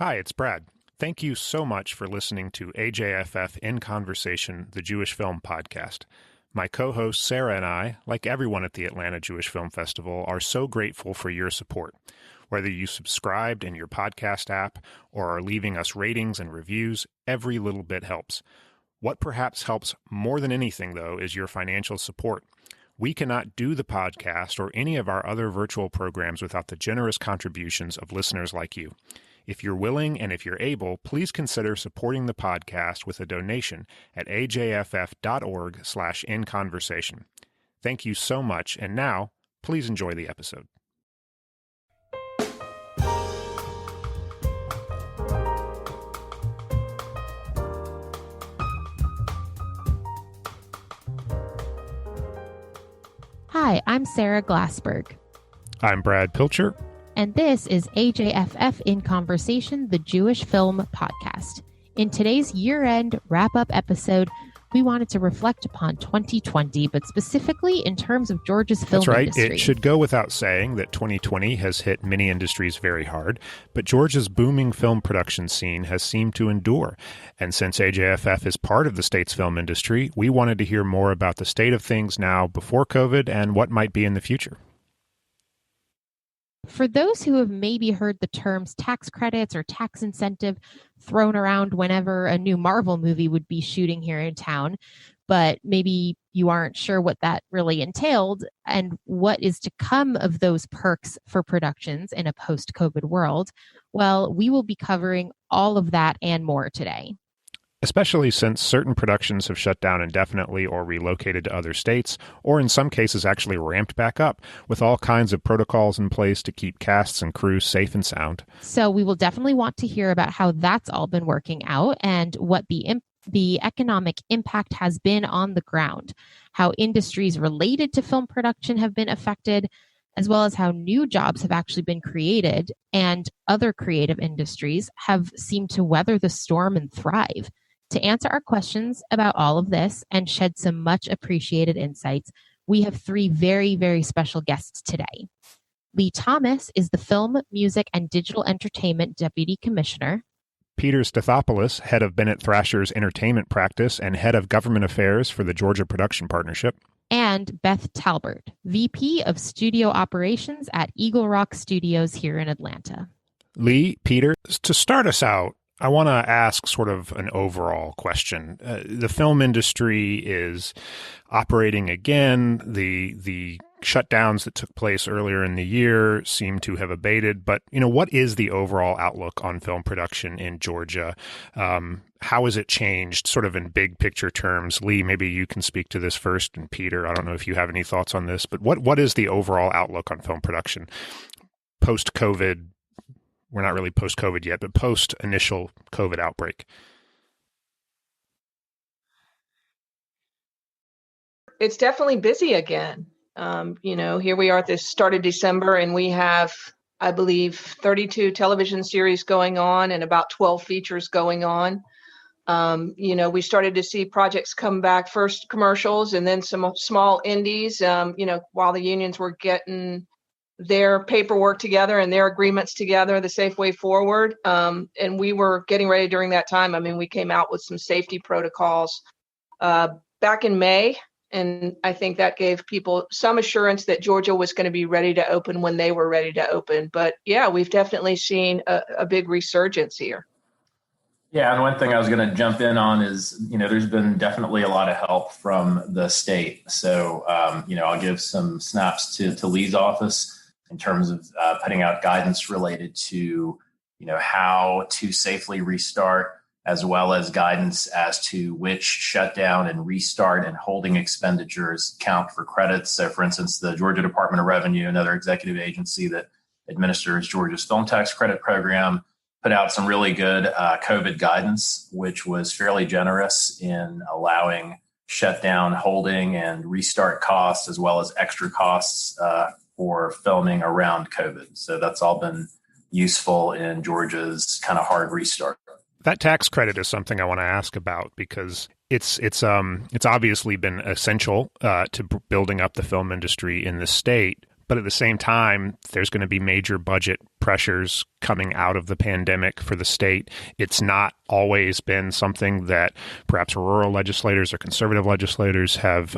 Hi, it's Brad. Thank you so much for listening to AJFF In Conversation, the Jewish Film Podcast. My co-host Sara and I, like everyone at the Atlanta Jewish Film Festival, are so grateful for your support. Whether you subscribed in your podcast app or are leaving us ratings and reviews, every little bit helps. What perhaps helps more than anything, though, is your financial support. We cannot do the podcast or any of our other virtual programs without the generous contributions of listeners like you. If you're willing and if you're able, please consider supporting the podcast with a donation at ajff.org/inconversation. Thank you so much, and now, please enjoy the episode. Hi, I'm Sarah Glassberg. I'm Brad Pilcher. And this is AJFF In Conversation, the Jewish Film Podcast. In today's year-end wrap-up episode, we wanted to reflect upon 2020, but specifically in terms of Georgia's film industry. That's right. It should go without saying that 2020 has hit many industries very hard, but Georgia's booming film production scene has seemed to endure. And since AJFF is part of the state's film industry, we wanted to hear more about the state of things now before COVID and what might be in the future. For those who have maybe heard the terms tax credits or tax incentive thrown around whenever a new Marvel movie would be shooting here in town, but maybe you aren't sure what that really entailed and what is to come of those perks for productions in a post-COVID world, well, we will be covering all of that and more today. Especially since certain productions have shut down indefinitely or relocated to other states, or in some cases actually ramped back up, with all kinds of protocols in place to keep casts and crews safe and sound. So we will definitely want to hear about how that's all been working out and what the economic impact has been on the ground, how industries related to film production have been affected, as well as how new jobs have actually been created and other creative industries have seemed to weather the storm and thrive. To answer our questions about all of this and shed some much appreciated insights, we have three very, very special guests today. Lee Thomas is the Film, Music, and Digital Entertainment Deputy Commissioner. Peter Stathopoulos, head of Bennett Thrasher's Entertainment Practice and head of Government Affairs for the Georgia Production Partnership. And Beth Talbert, VP of Studio Operations at Eagle Rock Studios here in Atlanta. Lee, Peter, to start us out, I want to ask sort of an overall question. The film industry is operating again. The shutdowns that took place earlier in the year seem to have abated. But, what is the overall outlook on film production in Georgia? How has it changed sort of in big picture terms? Lee, maybe you can speak to this first. And Peter, I don't know if you have any thoughts on this, but what is the overall outlook on film production post-COVID? We're not really post-COVID yet, but post-initial COVID outbreak. It's definitely busy again. Here we are at the start of December, and we have, I believe, 32 television series going on and about 12 features going on. We started to see projects come back, first commercials and then some small indies, while the unions were getting their paperwork together and their agreements together, the safe way forward. And we were getting ready during that time. I mean, we came out with some safety protocols back in May. And I think that gave people some assurance that Georgia was going to be ready to open when they were ready to open. But yeah, we've definitely seen a big resurgence here. Yeah, and one thing I was going to jump in on is, there's been definitely a lot of help from the state. So, I'll give some snaps to Lee's office in terms of putting out guidance related to, how to safely restart, as well as guidance as to which shutdown and restart and holding expenditures count for credits. So, for instance, the Georgia Department of Revenue, another executive agency that administers Georgia's film tax credit program, put out some really good COVID guidance, which was fairly generous in allowing shutdown, holding, and restart costs, as well as extra costs for filming around COVID. So that's all been useful in Georgia's kind of hard restart. That tax credit is something I want to ask about because it's obviously been essential to building up the film industry in the state. But at the same time, there's going to be major budget pressures coming out of the pandemic for the state. It's not always been something that perhaps rural legislators or conservative legislators have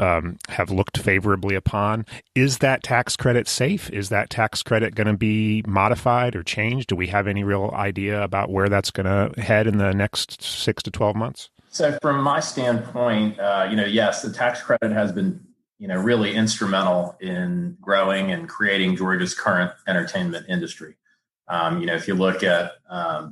looked favorably upon. Is that tax credit safe? Is that tax credit going to be modified or changed? Do we have any real idea about where that's going to head in the next 6 to 12 months? So from my standpoint, yes, the tax credit has been really instrumental in growing and creating Georgia's current entertainment industry. If you look at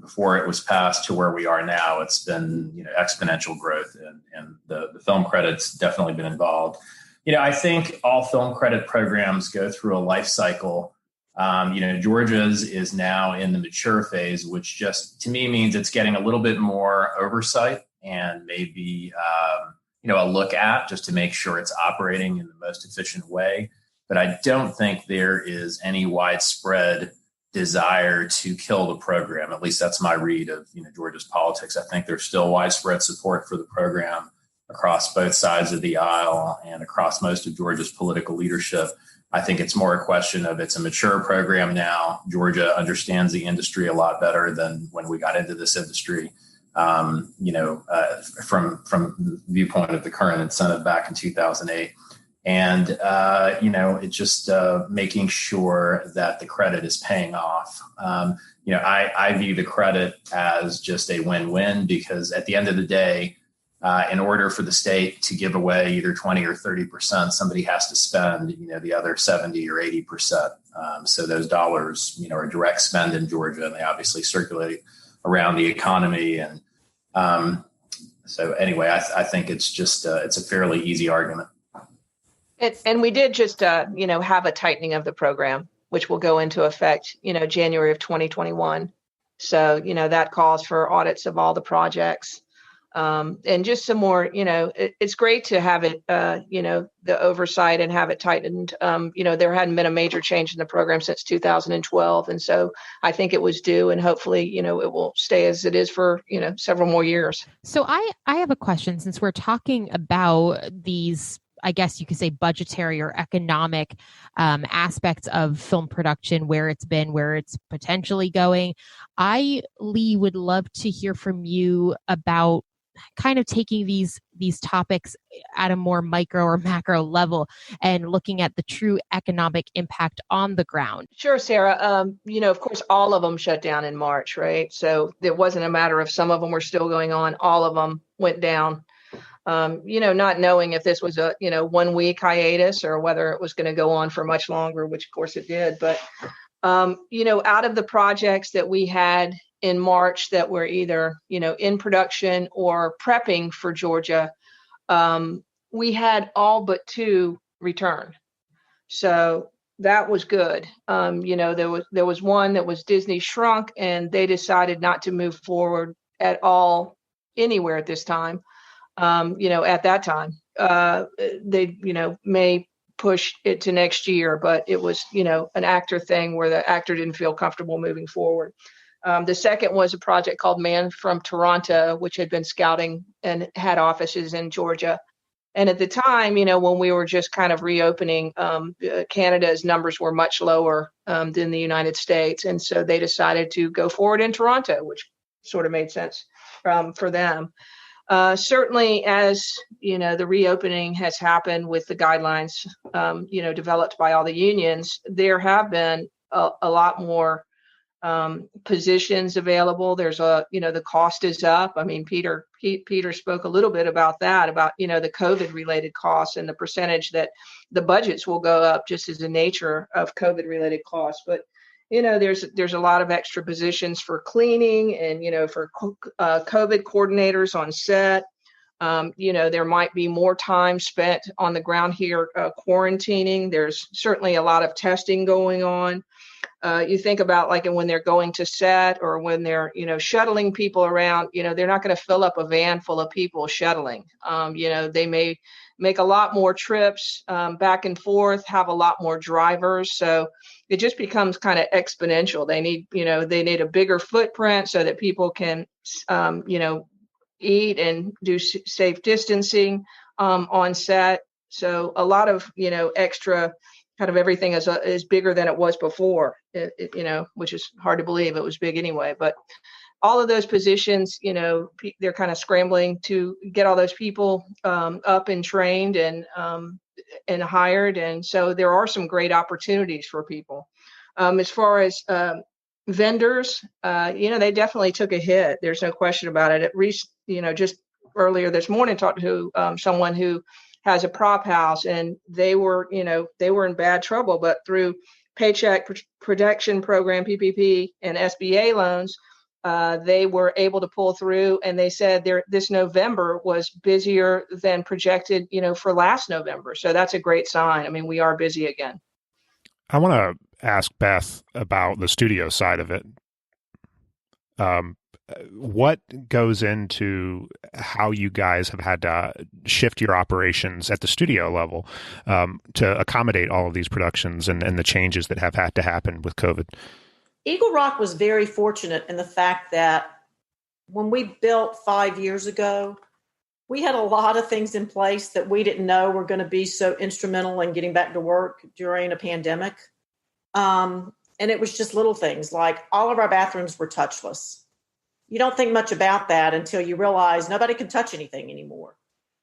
before it was passed to where we are now, it's been exponential growth, and the film credit's definitely been involved. I think all film credit programs go through a life cycle. Georgia's is now in the mature phase, which just to me means it's getting a little bit more oversight and maybe a look at just to make sure it's operating in the most efficient way. But I don't think there is any widespread desire to kill the program. At least that's my read of Georgia's politics. I think there's still widespread support for the program across both sides of the aisle and across most of Georgia's political leadership. I think it's more a question of it's a mature program now. Georgia understands the industry a lot better than when we got into this industry. From the viewpoint of the current incentive back in 2008. And, it's just making sure that the credit is paying off. I view the credit as just a win-win, because at the end of the day, in order for the state to give away either 20 or 30%, somebody has to spend, the other 70 or 80%. So those dollars, are direct spend in Georgia, and they obviously circulate around the economy. And so anyway, I think it's just it's a fairly easy argument. And we did just have a tightening of the program, which will go into effect January of 2021. So that calls for audits of all the projects, and just some more. It's great to have it the oversight and have it tightened. There hadn't been a major change in the program since 2012, and so I think it was due, and hopefully it will stay as it is for several more years. So I have a question, since we're talking about these, I guess you could say, budgetary or economic aspects of film production, where it's been, where it's potentially going. Lee, would love to hear from you about kind of taking these topics at a more micro or macro level and looking at the true economic impact on the ground. Sure, Sarah. Of course, all of them shut down in March, right? So it wasn't a matter of some of them were still going on. All of them went down. Not knowing if this was a 1 week hiatus or whether it was going to go on for much longer, which of course it did. But out of the projects that we had in March that were either in production or prepping for Georgia, we had all but 2 return. So that was good. There was one that was Disney Shrunk, and they decided not to move forward at all anywhere at this time. At that time, they, may push it to next year, but it was, an actor thing where the actor didn't feel comfortable moving forward. The second was a project called Man from Toronto, which had been scouting and had offices in Georgia. And at the time, when we were just kind of reopening, Canada's numbers were much lower than the United States. And so they decided to go forward in Toronto, which sort of made sense for them. Certainly, as the reopening has happened with the guidelines, developed by all the unions, there have been a lot more positions available. There's the cost is up. I mean, Peter spoke a little bit about that, about the COVID related costs and the percentage that the budgets will go up just as the nature of COVID related costs. But there's a lot of extra positions for cleaning and, for COVID coordinators on set. There might be more time spent on the ground here quarantining. There's certainly a lot of testing going on. You think about like when they're going to set or when they're, shuttling people around, they're not going to fill up a van full of people shuttling. They may make a lot more trips back and forth, have a lot more drivers. So it just becomes kind of exponential. They need a bigger footprint so that people can, eat and do safe distancing on set. So a lot of, extra kind of everything is bigger than it was before, which is hard to believe. It was big anyway, but all of those positions, they're kind of scrambling to get all those people up and trained and hired. And so there are some great opportunities for people. As far as vendors, they definitely took a hit. There's no question about it. At least, just earlier this morning, talked to someone who has a prop house, and they were in bad trouble, but through Paycheck Protection Program, PPP, and SBA loans, they were able to pull through, and they said this November was busier than projected, for last November. So that's a great sign. I mean, we are busy again. I want to ask Beth about the studio side of it. What goes into how you guys have had to shift your operations at the studio level to accommodate all of these productions and the changes that have had to happen with COVID? Eagle Rock was very fortunate in the fact that when we built 5 years ago, we had a lot of things in place that we didn't know were going to be so instrumental in getting back to work during a pandemic. And it was just little things like all of our bathrooms were touchless. You don't think much about that until you realize nobody can touch anything anymore.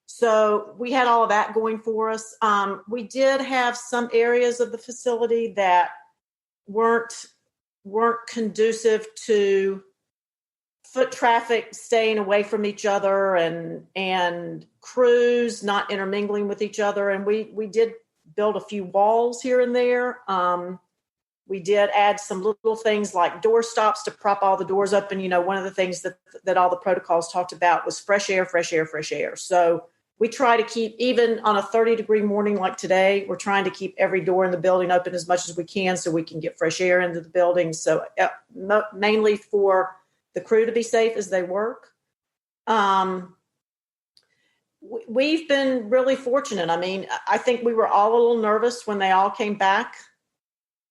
So we had all of that going for us. We did have some areas of the facility that weren't conducive to foot traffic staying away from each other and crews not intermingling with each other. And we did build a few walls here and there. We did add some little things like door stops to prop all the doors open. One of the things that all the protocols talked about was fresh air, fresh air, fresh air. So we try to keep, even on a 30-degree morning like today, we're trying to keep every door in the building open as much as we can so we can get fresh air into the building. So mainly for the crew to be safe as they work. We've been really fortunate. I mean, I think we were all a little nervous when they all came back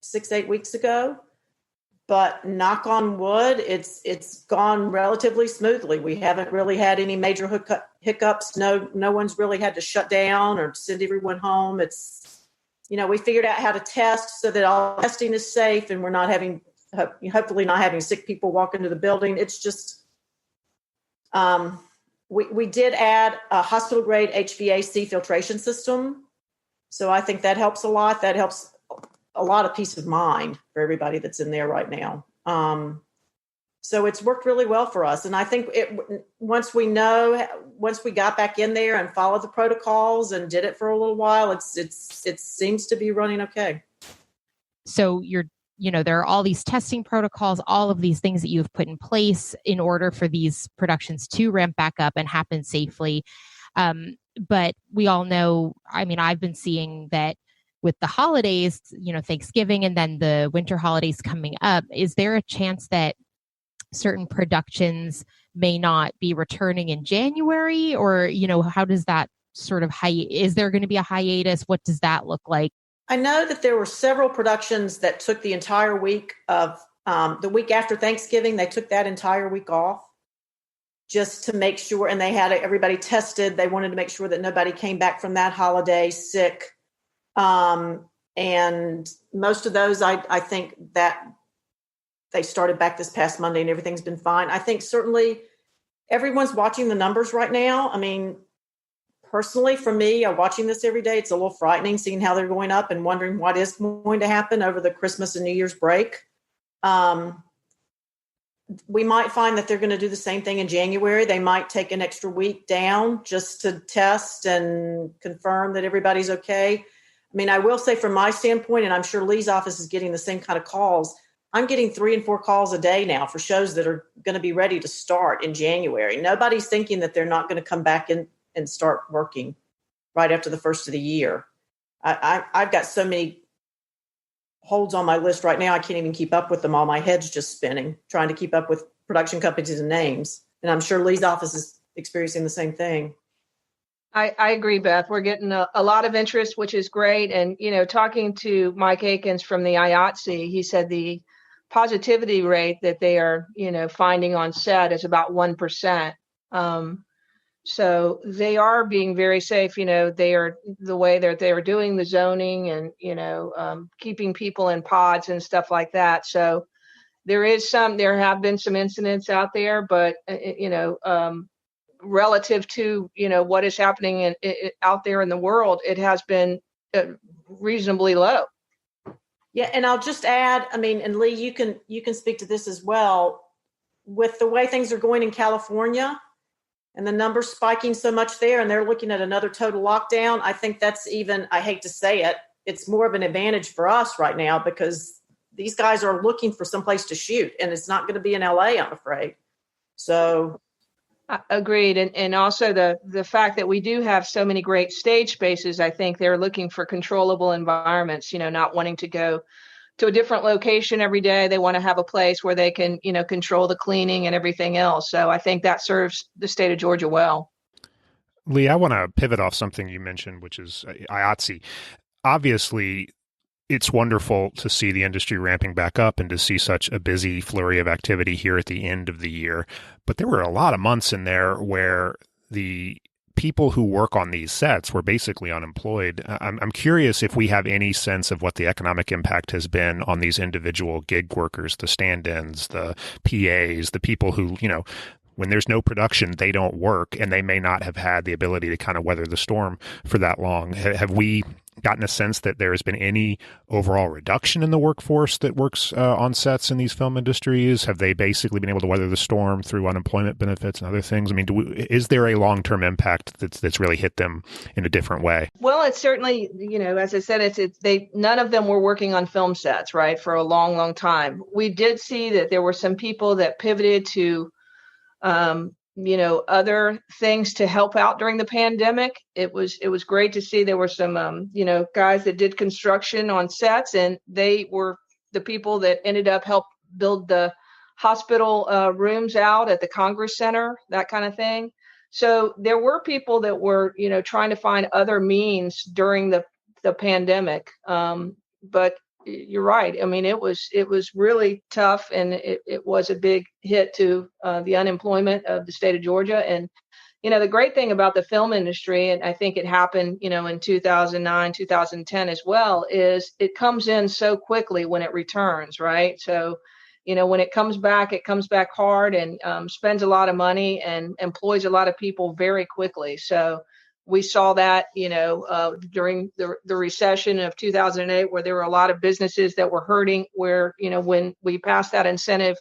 6-8 weeks ago, but knock on wood, it's gone relatively smoothly. We haven't really had any major hiccups. No one's really had to shut down or send everyone home. It's, we figured out how to test so that all testing is safe and we're not hopefully not having sick people walk into the building. It's just, we did add a hospital grade HVAC filtration system. So I think that helps a lot. That helps a lot of peace of mind for everybody that's in there right now. So it's worked really well for us. And I think once we got back in there and followed the protocols and did it for a little while, it seems to be running okay. So there are all these testing protocols, all of these things that you've put in place in order for these productions to ramp back up and happen safely. But we all know, I mean, I've been seeing that with the holidays, Thanksgiving and then the winter holidays coming up, is there a chance that certain productions may not be returning in January? Or, how does that sort of is there going to be a hiatus? What does that look like? I know that there were several productions that took the entire week of the week after Thanksgiving. They took that entire week off just to make sure, and they had everybody tested. They wanted to make sure that nobody came back from that holiday sick. And most of those, I think that they started back this past Monday and everything's been fine. I think certainly everyone's watching the numbers right now. I mean, personally, for me, watching this every day, it's a little frightening seeing how they're going up and wondering what is going to happen over the Christmas and New Year's break. We might find that they're going to do the same thing in January. They might take an extra week down just to test and confirm that everybody's okay. I mean, I will say from my standpoint, and I'm sure Lee's office is getting the same kind of calls, I'm getting 3 and 4 calls a day now for shows that are going to be ready to start in January. Nobody's thinking that they're not going to come back in and start working right after the first of the year. I've got so many holds on my list right now, I can't even keep up with them all. My head's just spinning, trying to keep up with production companies and names. And I'm sure Lee's office is experiencing the same thing. I agree, Beth. We're getting a lot of interest, which is great. And, talking to Mike Akins from the IATSE, he said the positivity rate that they are, finding on set is about 1%. So they are being very safe. They are the way that they are doing the zoning and, keeping people in pods and stuff like that. So there have been some incidents out there, but, relative to, what is happening out there in the world, it has been reasonably low. Yeah. And I'll just add, and Lee, you can speak to this as well. With the way things are going in California, and the numbers spiking so much there, and they're looking at another total lockdown, I think that's even, I hate to say it, it's more of an advantage for us right now because these guys are looking for someplace to shoot, and it's not going to be in LA, I'm afraid. So. Agreed. And also the fact that we do have so many great stage spaces, I think they're looking for controllable environments, not wanting to go to a different location every day. They want to have a place where they can, control the cleaning and everything else. So I think that serves the state of Georgia well. Lee, I want to pivot off something you mentioned, which is IATSE. Obviously, it's wonderful to see the industry ramping back up and to see such a busy flurry of activity here at the end of the year. But there were a lot of months in there where the people who work on these sets were basically unemployed. I'm curious if we have any sense of what the economic impact has been on these individual gig workers, the stand-ins, the PAs, the people who, when there's no production, they don't work, and they may not have had the ability to kind of weather the storm for that long. Have we gotten a sense that there has been any overall reduction in the workforce that works on sets in these film industries? Have they basically been able to weather the storm through unemployment benefits and other things? Is there a long-term impact that's really hit them in a different way? Well, it's certainly, as I said, none of them were working on film sets, right, for a long, long time. We did see that there were some people that pivoted to other things to help out during the pandemic. It was great to see there were some, guys that did construction on sets, and they were the people that ended up help build the hospital rooms out at the Congress Center, that kind of thing. So there were people that were, trying to find other means during the pandemic. But you're right. It was really tough, and it was a big hit to the unemployment of the state of Georgia. And, the great thing about the film industry, and I think it happened, in 2009, 2010 as well, is it comes in so quickly when it returns, right? So, when it comes back hard and spends a lot of money and employs a lot of people very quickly. So we saw that, during the recession of 2008, where there were a lot of businesses that were hurting, where, when we passed that incentive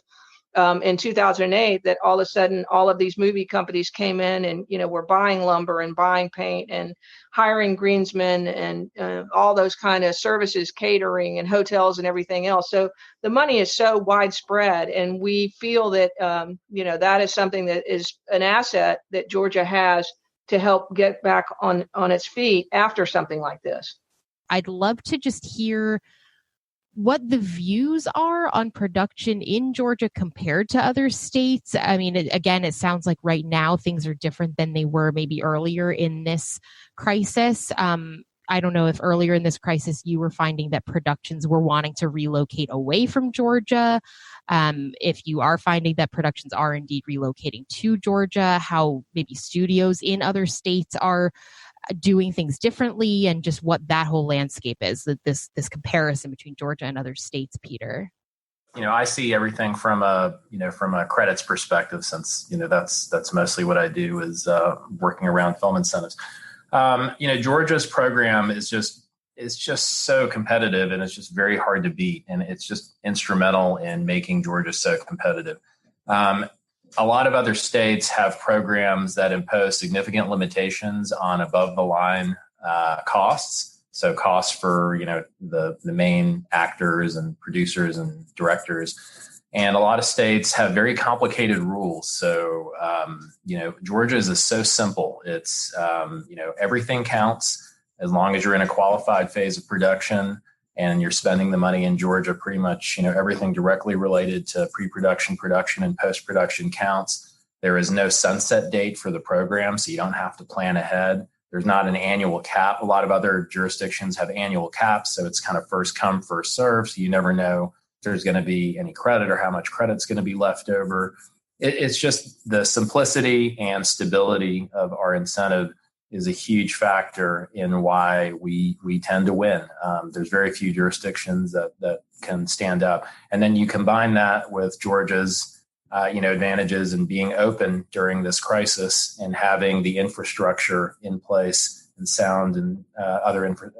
in 2008, that all of a sudden all of these movie companies came in and, were buying lumber and buying paint and hiring greensmen and all those kind of services, catering and hotels and everything else. So the money is so widespread, and we feel that, that is something that is an asset that Georgia has to help get back on its feet after something like this. I'd love to just hear what the views are on production in Georgia compared to other states. Again, it sounds like right now things are different than they were maybe earlier in this crisis. I don't know if earlier in this crisis you were finding that productions were wanting to relocate away from Georgia. If you are finding that productions are indeed relocating to Georgia, how maybe studios in other states are doing things differently, and just what that whole landscape is, this comparison between Georgia and other states, Peter. I see everything from a credits perspective, since, that's mostly what I do is working around film incentives. Georgia's program is just so competitive, and it's just very hard to beat. And it's just instrumental in making Georgia so competitive. A lot of other states have programs that impose significant limitations on above the line costs. So costs for, the main actors and producers and directors. And a lot of states have very complicated rules. So, Georgia's is so simple. It's, everything counts as long as you're in a qualified phase of production and you're spending the money in Georgia. Pretty much, everything directly related to pre-production, production, and post-production counts. There is no sunset date for the program, so you don't have to plan ahead. There's not an annual cap. A lot of other jurisdictions have annual caps, so it's kind of first come, first serve. So you never know if there's going to be any credit or how much credit's going to be left over. it's just the simplicity and stability of our incentive is a huge factor in why we tend to win. There's very few jurisdictions that can stand up. And then you combine that with Georgia's advantages in being open during this crisis and having the infrastructure in place and sound and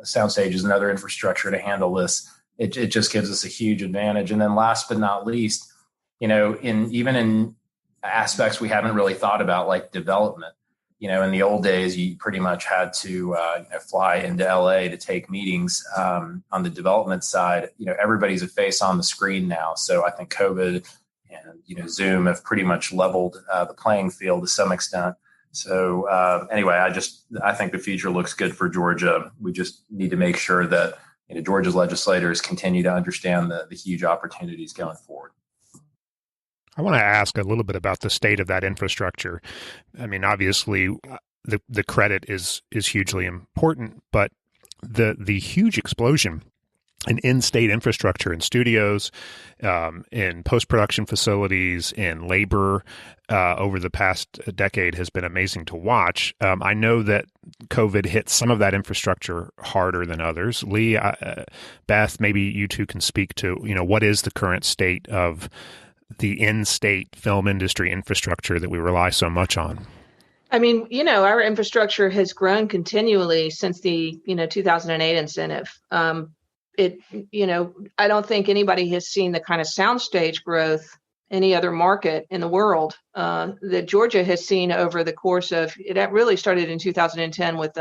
sound stages and other infrastructure to handle this. It just gives us a huge advantage. And then last but not least, in aspects we haven't really thought about, like development. In the old days, you pretty much had to fly into LA to take meetings. On the development side, everybody's a face on the screen now. So I think COVID and Zoom have pretty much leveled the playing field to some extent. So anyway, I think the future looks good for Georgia. We just need to make sure that Georgia's legislators continue to understand the huge opportunities going forward. I want to ask a little bit about the state of that infrastructure. I mean, obviously, the credit is hugely important, but the huge explosion in in-state infrastructure in studios, in post-production facilities, in labor over the past decade has been amazing to watch. I know that COVID hit some of that infrastructure harder than others. Lee, Beth, maybe you two can speak to, what is the current state of the in-state film industry infrastructure that we rely so much on? I mean, our infrastructure has grown continually since the, 2008 incentive. I don't think anybody has seen the kind of soundstage growth any other market in the world that Georgia has seen over the course of, it really started in 2010 with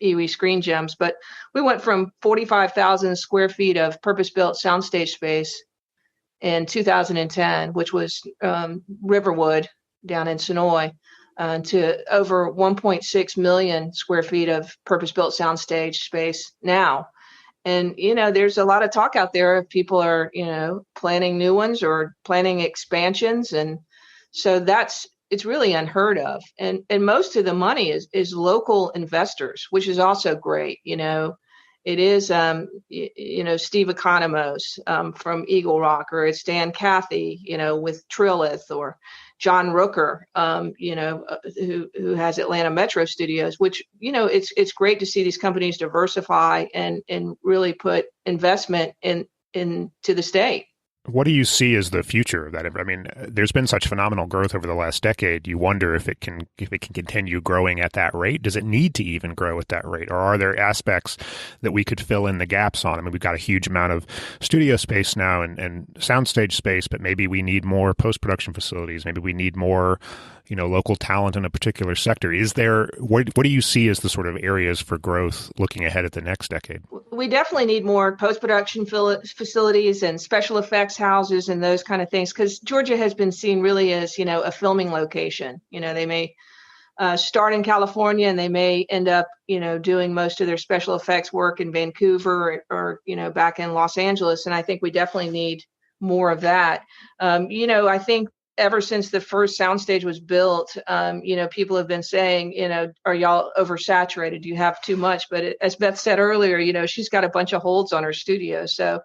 EWE Screen Gems, but we went from 45,000 square feet of purpose-built soundstage space in 2010, which was Riverwood down in Sonoy, to over 1.6 million square feet of purpose-built soundstage space now. And, there's a lot of talk out there if people are, planning new ones or planning expansions. And so it's really unheard of. And most of the money is local investors, which is also great. It is, Steve Economos from Eagle Rock, or it's Dan Cathy, with Trillith, or John Rooker, who has Atlanta Metro Studios, which, it's great to see these companies diversify and really put investment into the state. What do you see as the future of that? I mean, there's been such phenomenal growth over the last decade. You wonder if it can continue growing at that rate. Does it need to even grow at that rate? Or are there aspects that we could fill in the gaps on? I mean, we've got a huge amount of studio space now and soundstage space, but maybe we need more post-production facilities. Maybe we need more, local talent in a particular sector. What do you see as the sort of areas for growth looking ahead at the next decade? We definitely need more post-production facilities and special effects houses and those kind of things, because Georgia has been seen really as, a filming location. They may start in California and they may end up, doing most of their special effects work in Vancouver or back in Los Angeles. And I think we definitely need more of that. I think ever since the first soundstage was built, people have been saying, are y'all oversaturated? Do you have too much? But as Beth said earlier, she's got a bunch of holds on her studio. So,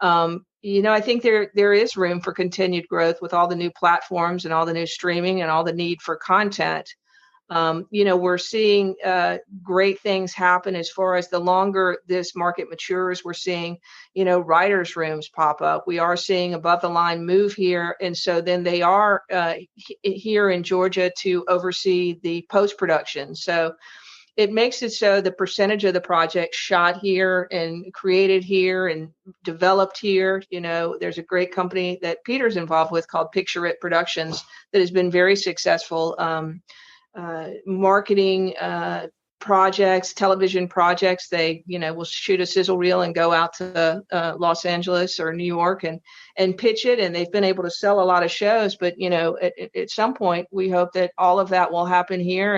I think there is room for continued growth with all the new platforms and all the new streaming and all the need for content. We're seeing great things happen as far as the longer this market matures. We're seeing, writers' rooms pop up. We are seeing Above the Line move here. And so then they are here in Georgia to oversee the post-production. So it makes it so the percentage of the project shot here and created here and developed here. There's a great company that Peter's involved with called Picture It Productions that has been very successful marketing projects, television projects. They, will shoot a sizzle reel and go out to Los Angeles or New York and pitch it. And they've been able to sell a lot of shows. But, at some point, we hope that all of that will happen here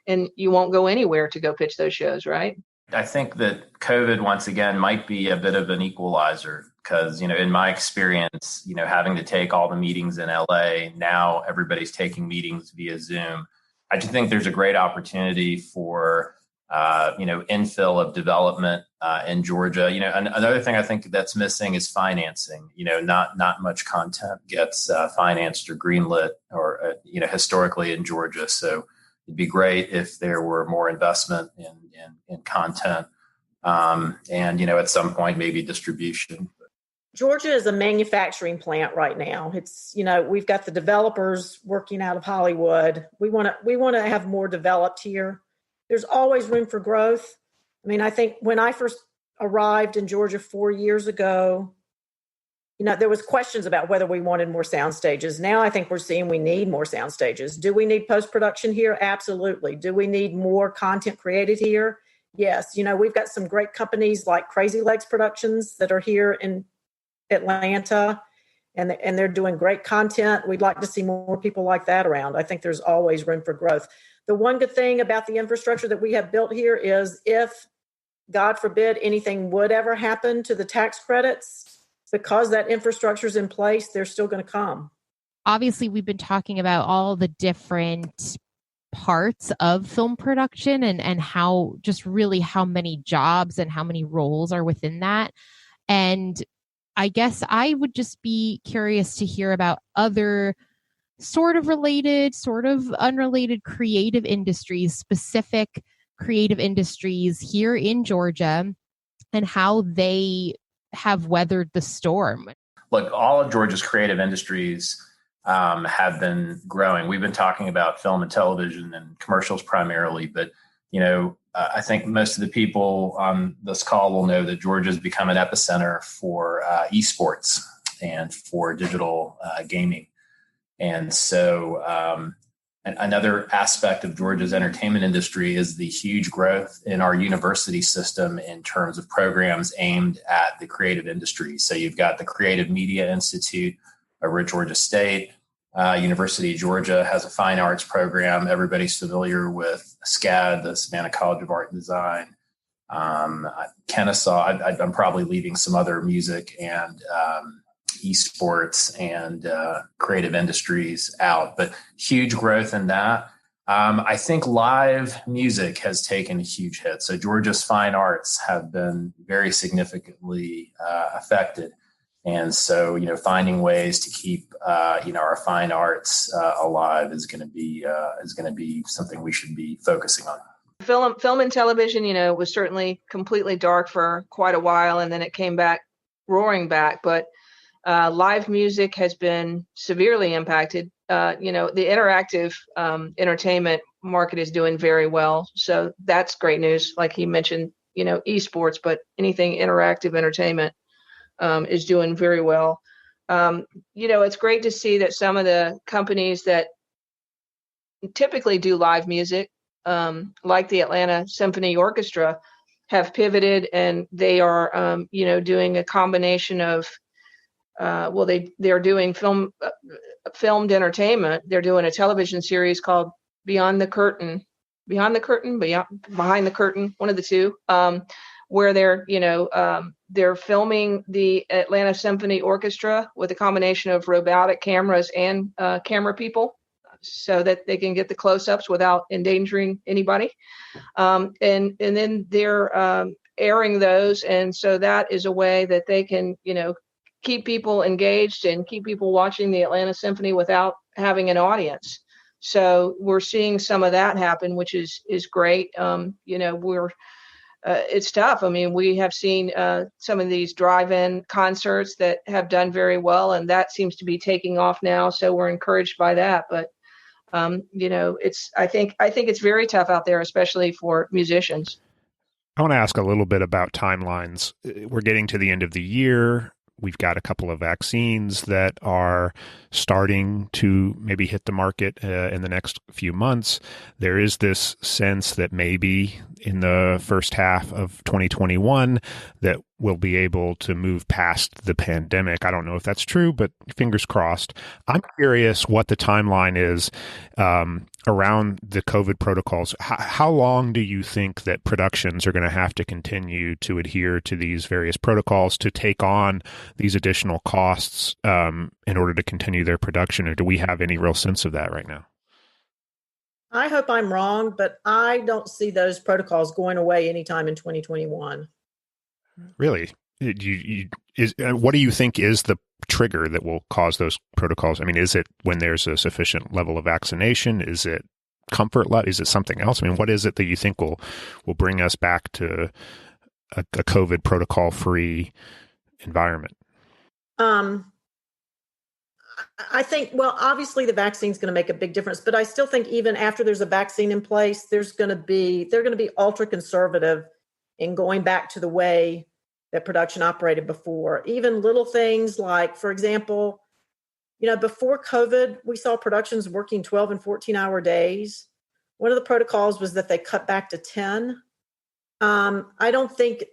and you won't go anywhere to go pitch those shows, right? I think that COVID, once again, might be a bit of an equalizer because, in my experience, having to take all the meetings in LA, now everybody's taking meetings via Zoom. I just think there's a great opportunity for infill of development in Georgia. Another thing I think that's missing is financing. Not much content gets financed or greenlit or historically in Georgia. So it'd be great if there were more investment in content, and at some point maybe distribution. Georgia is a manufacturing plant right now. It's, we've got the developers working out of Hollywood. We want to have more developed here. There's always room for growth. I mean, I think when I first arrived in Georgia 4 years ago, there was questions about whether we wanted more sound stages. Now I think we're seeing we need more sound stages. Do we need post-production here? Absolutely. Do we need more content created here? Yes. We've got some great companies like Crazy Legs Productions that are here in Atlanta, and they're doing great content. We'd like to see more people like that around. I think there's always room for growth. The one good thing about the infrastructure that we have built here is if, God forbid, anything would ever happen to the tax credits, because that infrastructure is in place, they're still going to come. Obviously, we've been talking about all the different parts of film production and how many jobs and how many roles are within that. And I guess I would just be curious to hear about other sort of related, sort of unrelated creative industries, specific creative industries here in Georgia, and how they have weathered the storm. Look, all of Georgia's creative industries have been growing. We've been talking about film and television and commercials primarily, but I think most of the people on this call will know that Georgia's become an epicenter for esports and for digital gaming. And so another aspect of Georgia's entertainment industry is the huge growth in our university system in terms of programs aimed at the creative industry. So you've got the Creative Media Institute over at Georgia State. University of Georgia has a fine arts program. Everybody's familiar with SCAD, the Savannah College of Art and Design. Kennesaw, I'm probably leaving some other music and esports and creative industries out, but huge growth in that. I think live music has taken a huge hit. So Georgia's fine arts have been very significantly affected. And so, finding ways to keep, our fine arts alive is going to be something we should be focusing on. Film and television, was certainly completely dark for quite a while, and then it came back, roaring back. But live music has been severely impacted. The interactive entertainment market is doing very well, so that's great news. Like he mentioned, esports, but anything interactive entertainment is doing very well. It's great to see that some of the companies that typically do live music, like the Atlanta Symphony Orchestra, have pivoted, and they are, doing a combination of, they're doing filmed entertainment. They're doing a television series called Behind the Curtain, one of the two, where they're filming the Atlanta Symphony Orchestra with a combination of robotic cameras and camera people, so that they can get the close-ups without endangering anybody. And then they're airing those, and so that is a way that they can, keep people engaged and keep people watching the Atlanta Symphony without having an audience. So we're seeing some of that happen, which is great. It's tough. I mean, we have seen some of these drive-in concerts that have done very well, and that seems to be taking off now. So we're encouraged by that. But I think it's very tough out there, especially for musicians. I want to ask a little bit about timelines. We're getting to the end of the year. We've got a couple of vaccines that are starting to maybe hit the market in the next few months. There is this sense that maybe in the first half of 2021 that we'll be able to move past the pandemic. I don't know if that's true, but fingers crossed. I'm curious what the timeline is around the COVID protocols. How long do you think that productions are going to have to continue to adhere to these various protocols to take on these additional costs in order to continue their production? Or do we have any real sense of that right now? I hope I'm wrong, but I don't see those protocols going away anytime in 2021. Really? What do you think is the trigger that will cause those protocols? I mean, is it when there's a sufficient level of vaccination? Is it comfort level? Is it something else? I mean, what is it that you think will bring us back to a COVID protocol-free environment? I think, well, obviously the vaccine is going to make a big difference, but I still think even after there's a vaccine in place, they're going to be ultra conservative in going back to the way that production operated before. Even little things like, for example, before COVID, we saw productions working 12 and 14-hour days. One of the protocols was that they cut back to 10. I don't think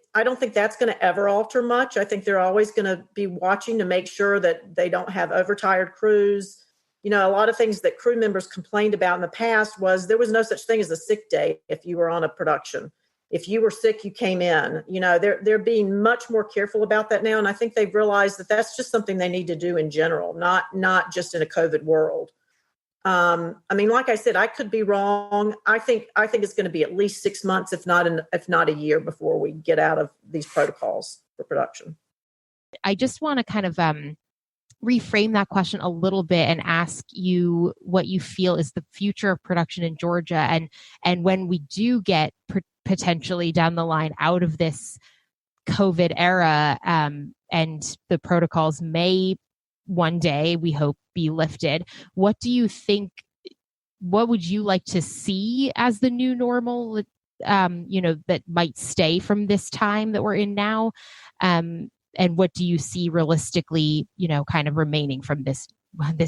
that's going to ever alter much. I think they're always going to be watching to make sure that they don't have overtired crews. A lot of things that crew members complained about in the past was there was no such thing as a sick day if you were on a production. If you were sick, you came in. They're being much more careful about that now, and I think they've realized that that's just something they need to do in general, not just in a COVID world. Like I said, I could be wrong. I think it's going to be at least 6 months, if not a year, before we get out of these protocols for production. I just want to kind of reframe that question a little bit and ask you what you feel is the future of production in Georgia, and when we do get potentially down the line out of this COVID era, and the protocols may one day, we hope, be lifted. What do you think? What would you like to see as the new normal? That might stay from this time that we're in now, and what do you see realistically? Kind of remaining from this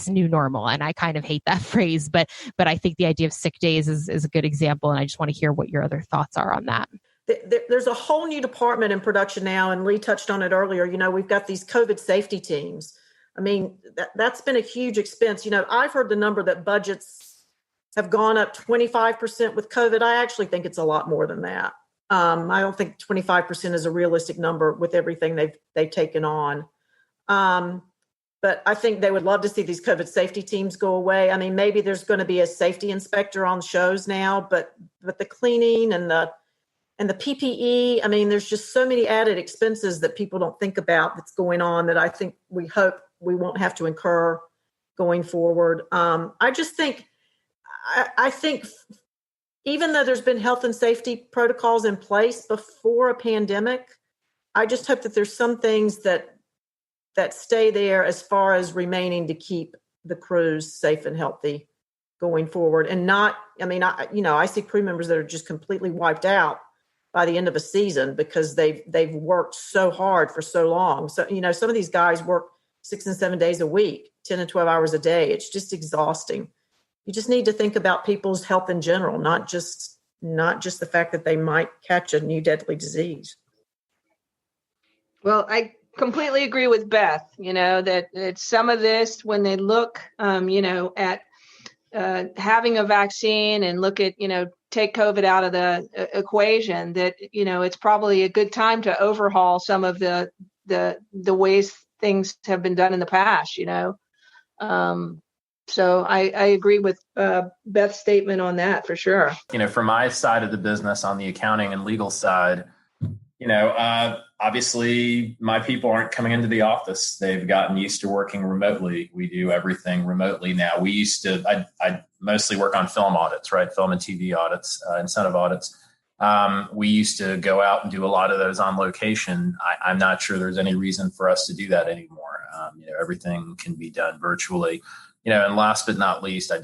new normal. And I kind of hate that phrase, but I think the idea of sick days is a good example. And I just want to hear what your other thoughts are on that. There's a whole new department in production now, and Lee touched on it earlier. We've got these COVID safety teams. I mean, that's been a huge expense. I've heard the number that budgets have gone up 25% with COVID. I actually think it's a lot more than that. I don't think 25% is a realistic number with everything they've taken on. But I think they would love to see these COVID safety teams go away. I mean, maybe there's going to be a safety inspector on shows now, but the cleaning and the PPE, I mean, there's just so many added expenses that people don't think about that's going on that I think we hope we won't have to incur going forward. I think even though there's been health and safety protocols in place before a pandemic, I just hope that there's some things that stay there as far as remaining to keep the crews safe and healthy going forward. And not, I see crew members that are just completely wiped out by the end of a season because they've worked so hard for so long. So, some of these guys work 6 and 7 days a week, 10 and 12 hours a day. It's just exhausting. You just need to think about people's health in general, not just the fact that they might catch a new deadly disease. Well, I completely agree with Beth, that some of this, when they look, at having a vaccine and look at, take COVID out of the equation, that, it's probably a good time to overhaul some of the ways things have been done in the past, So I agree with Beth's statement on that for sure. From my side of the business on the accounting and legal side, obviously my people aren't coming into the office. They've gotten used to working remotely. We do everything remotely now. We used to, I mostly work on film audits, right? Film and TV audits, incentive audits. We used to go out and do a lot of those on location. I'm not sure there's any reason for us to do that anymore. Everything can be done virtually. And last but not least, I'm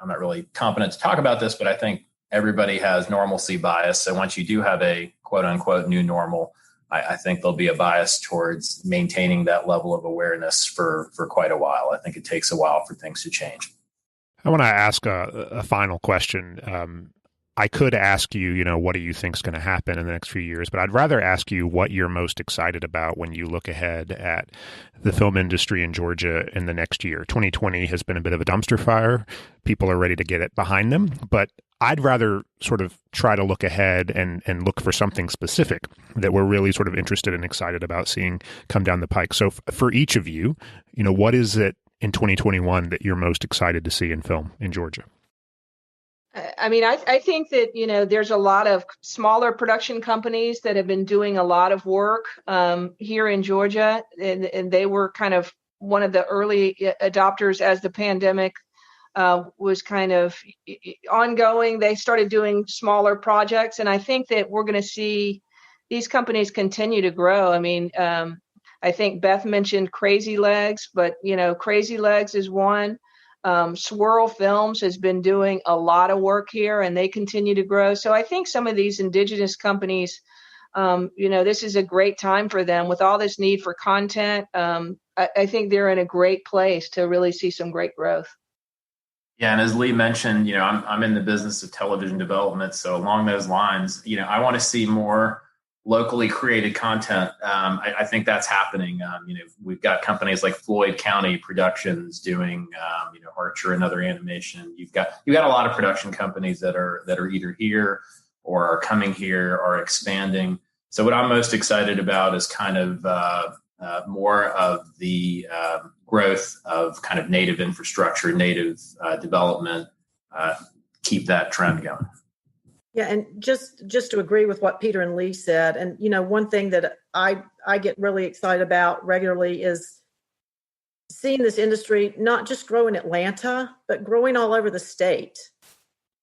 not really competent to talk about this, but I think everybody has normalcy bias. So once you do have a quote unquote new normal, I think there'll be a bias towards maintaining that level of awareness for quite a while. I think it takes a while for things to change. I want to ask a final question. I could ask you, what do you think is going to happen in the next few years? But I'd rather ask you what you're most excited about when you look ahead at the film industry in Georgia in the next year. 2020 has been a bit of a dumpster fire. People are ready to get it behind them. But I'd rather sort of try to look ahead and look for something specific that we're really sort of interested and excited about seeing come down the pike. So for each of you, what is it in 2021 that you're most excited to see in film in Georgia? I mean, I think that, there's a lot of smaller production companies that have been doing a lot of work here in Georgia, and they were kind of one of the early adopters as the pandemic was kind of ongoing. They started doing smaller projects, and I think that we're going to see these companies continue to grow. I mean, I think Beth mentioned Crazy Legs, but, Crazy Legs is one. Swirl Films has been doing a lot of work here, and they continue to grow. So I think some of these indigenous companies, this is a great time for them with all this need for content. I think they're in a great place to really see some great growth. Yeah, and as Lee mentioned, I'm in the business of television development. So along those lines, I want to see more locally created content. I think that's happening. We've got companies like Floyd County Productions doing, Archer and other animation. You've got a lot of production companies that are either here or are coming here or expanding. So what I'm most excited about is kind of more of the growth of kind of native infrastructure, native development. Keep that trend going. Yeah, and just to agree with what Peter and Lee said, and one thing that I get really excited about regularly is seeing this industry not just grow in Atlanta, but growing all over the state.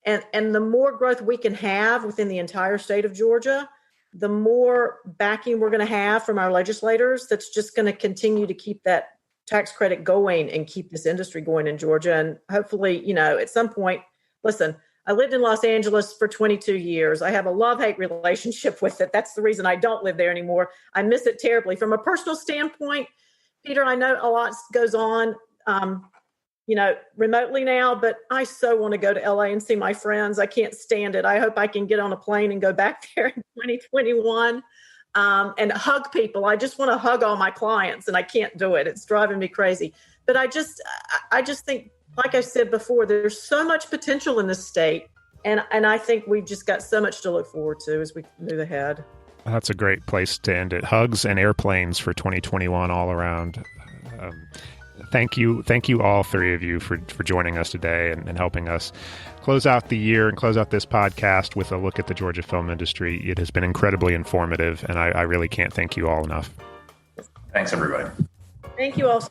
And the more growth we can have within the entire state of Georgia, the more backing we're going to have from our legislators. That's just going to continue to keep that tax credit going and keep this industry going in Georgia. And hopefully, at some point, listen, I lived in Los Angeles for 22 years. I have a love-hate relationship with it. That's the reason I don't live there anymore. I miss it terribly. From a personal standpoint, Peter, I know a lot goes on, remotely now, but I so want to go to LA and see my friends. I can't stand it. I hope I can get on a plane and go back there in 2021 and hug people. I just want to hug all my clients, and I can't do it. It's driving me crazy. But I just think, like I said before, there's so much potential in this state, and I think we've just got so much to look forward to as we move ahead. That's a great place to end it. Hugs and airplanes for 2021 all around. Thank you, all three of you for joining us today and helping us close out the year and close out this podcast with a look at the Georgia film industry. It has been incredibly informative, and I really can't thank you all enough. Thanks, everybody. Thank you all.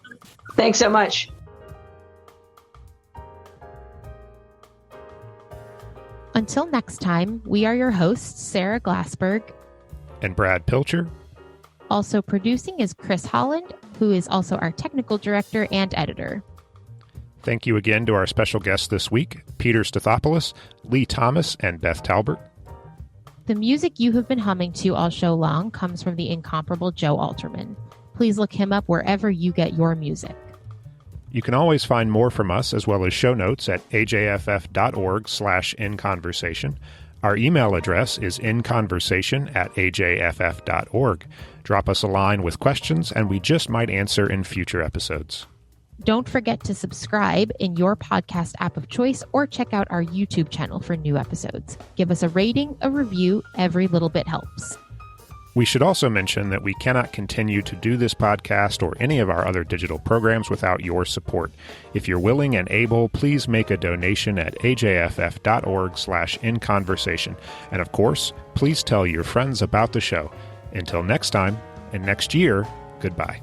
Thanks so much. Until next time, we are your hosts, Sarah Glassberg and Brad Pilcher. Also producing is Chris Holland, who is also our technical director and editor. Thank you again to our special guests this week, Peter Stathopoulos, Lee Thomas, and Beth Talbert. The music you have been humming to all show long comes from the incomparable Joe Alterman. Please look him up wherever you get your music. You can always find more from us as well as show notes at ajff.org/inconversation. Our email address is inconversation@ajff.org. Drop us a line with questions, and we just might answer in future episodes. Don't forget to subscribe in your podcast app of choice or check out our YouTube channel for new episodes. Give us a rating, a review. Every little bit helps. We should also mention that we cannot continue to do this podcast or any of our other digital programs without your support. If you're willing and able, please make a donation at ajff.org/inconversation. And of course, please tell your friends about the show. Until next time and next year, goodbye.